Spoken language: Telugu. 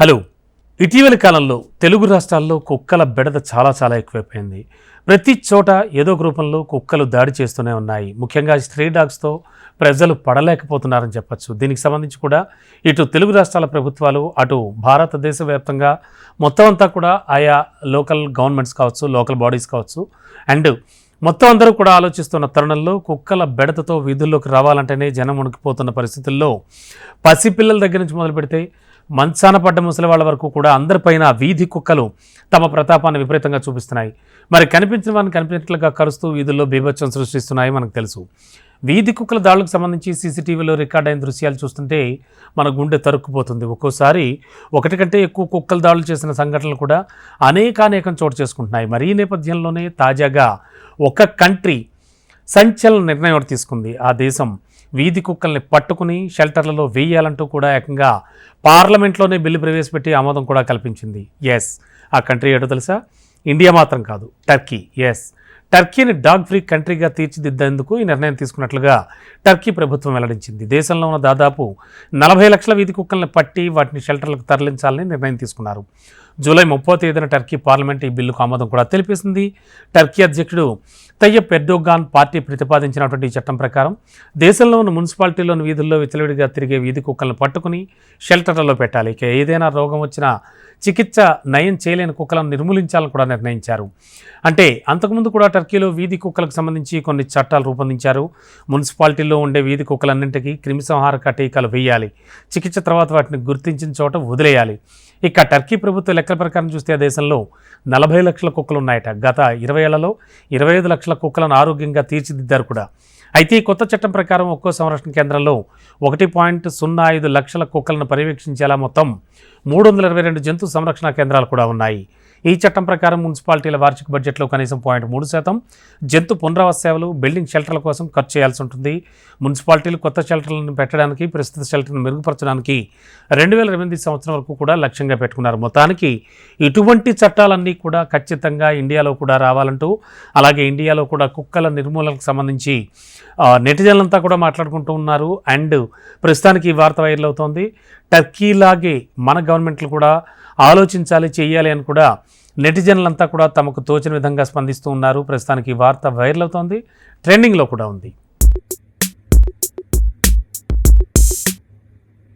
హలో, ఇటీవలి కాలంలో తెలుగు రాష్ట్రాల్లో కుక్కల బెడద చాలా ఎక్కువైపోయింది. ప్రతి చోట ఏదో ఒక రూపంలో కుక్కలు దాడి చేస్తూనే ఉన్నాయి. ముఖ్యంగా స్ట్రీ డాగ్స్తో ప్రజలు పడలేకపోతున్నారని చెప్పచ్చు. దీనికి సంబంధించి కూడా ఇటు తెలుగు రాష్ట్రాల ప్రభుత్వాలు, అటు భారతదేశ వ్యాప్తంగా మొత్తం అంతా కూడా ఆయా లోకల్ గవర్నమెంట్స్ కావచ్చు, లోకల్ బాడీస్ కావచ్చు, అండ్ మొత్తం అందరూ కూడా ఆలోచిస్తున్న తరుణంలో కుక్కల బెడతతో వీధుల్లోకి రావాలంటేనే జనం ఉనికిపోతున్న పరిస్థితుల్లో పసిపిల్లల దగ్గర నుంచి మొదలు పెడితే మంచాన పడ్డ ముసలి వాళ్ళ వరకు కూడా అందరిపైన వీధి కుక్కలు తమ ప్రతాపాన్ని విపరీతంగా చూపిస్తున్నాయి. మరి కనిపించిన వారిని కనిపించినట్లుగా కరుస్తూ వీధుల్లో బీభత్సం సృష్టిస్తున్నాయి మనకు తెలుసు. వీధి కుక్కల దాడులకు సంబంధించి సీసీటీవీలో రికార్డ్ అయిన దృశ్యాలు చూస్తుంటే మన గుండె తరుక్కుపోతుంది. ఒక్కోసారి ఒకటి కంటే ఎక్కువ కుక్కల దాడులు చేసిన సంఘటనలు కూడా అనేకం చోటు చేసుకుంటున్నాయి. మరి ఈ నేపథ్యంలోనే తాజాగా ఒక కంట్రీ సంచలన నిర్ణయం తీసుకుంది. ఆ దేశం వీధి కుక్కల్ని పట్టుకుని షెల్టర్లలో వేయాలంటూ కూడా ఏకంగా పార్లమెంట్లోనే బిల్లు ప్రవేశపెట్టి ఆమోదం కూడా కల్పించింది. ఎస్, ఆ కంట్రీ ఏటో తెలుసా? ఇండియా మాత్రం కాదు, టర్కీ. ఎస్, టర్కీని డాగ్ ఫ్రీ కంట్రీగా తీర్చిదిద్దేందుకు ఈ నిర్ణయం తీసుకున్నట్లుగా టర్కీ ప్రభుత్వం వెల్లడించింది. దేశంలో ఉన్న దాదాపు 40 లక్షల వీధి కుక్కల్ని పట్టి వాటిని షెల్టర్లకు తరలించాలని నిర్ణయం తీసుకున్నారు. జూలై 30వ తేదీన టర్కీ పార్లమెంట్ ఈ బిల్లుకు ఆమోదం కూడా తెలిపేసింది. టర్కీ అధ్యక్షుడు తయ్యప్ ఎర్డోగాన్ పార్టీ ప్రతిపాదించినటువంటి ఈ చట్టం ప్రకారం దేశంలో ఉన్న మున్సిపాలిటీలోని వీధుల్లో విచ్చలవిడిగా తిరిగే వీధి కుక్కలను పట్టుకుని షెల్టర్లలో పెట్టాలి. ఇక ఏదైనా రోగం వచ్చినా చికిత్స నయం చేయలేని కుక్కలను నిర్మూలించాలని కూడా నిర్ణయించారు. అంటే అంతకుముందు కూడా టర్కీలో వీధి కుక్కలకు సంబంధించి కొన్ని చట్టాలు రూపొందించారు. మున్సిపాలిటీల్లో ఉండే వీధి కుక్కలన్నింటికీ క్రిమిసంహారక టీకాలు వేయాలి. చికిత్స తర్వాత వాటిని గుర్తించిన చోట వదిలేయాలి. ఇక టర్కీ ప్రభుత్వ లెక్కల ప్రకారం చూస్తే ఆ దేశంలో 40 లక్షల కుక్కలు ఉన్నాయట. గత 20 ఏళ్లలో 25 లక్షల కుక్కలను ఆరోగ్యంగా తీర్చిదిద్దారు కూడా. అయితే ఈ కొత్త చట్టం ప్రకారం ఒక్కో సంరక్షణ కేంద్రంలో 1.05 లక్షల కుక్కలను పర్యవేక్షించేలా మొత్తం 322 జంతు సంరక్షణ కేంద్రాలు కూడా ఉన్నాయి. ఈ చట్టం ప్రకారం మున్సిపాలిటీల వార్షిక బడ్జెట్లో కనీసం 0.3% జంతు పునరావాస సేవలు, బిల్డింగ్ షెల్టర్ల కోసం ఖర్చు చేయాల్సి ఉంటుంది. మున్సిపాలిటీలు కొత్త షెల్టర్లను పెట్టడానికి, ప్రస్తుత షెల్టర్ను మెరుగుపరచడానికి 2028 సంవత్సరం వరకు కూడా లక్ష్యంగా పెట్టుకున్నారు. మొత్తానికి ఇటువంటి చట్టాలన్నీ కూడా ఖచ్చితంగా ఇండియాలో కూడా రావాలంటూ, అలాగే ఇండియాలో కూడా కుక్కల నిర్మూలనకు సంబంధించి నెటిజన్లంతా కూడా మాట్లాడుకుంటూ ఉన్నారు. అండ్ ప్రస్తుతానికి ఈ వార్త వైరల్ అవుతోంది. టర్కీలాగే మన గవర్నమెంట్లు కూడా ఆలోచించాలి, చేయాలి అని కూడా నెటిజన్లంతా కూడా తమకు తోచిన విధంగా స్పందిస్తూ ఉన్నారు. ప్రస్తుతానికి ఈ వార్త వైరల్ అవుతోంది, ట్రెండింగ్లో కూడా ఉంది.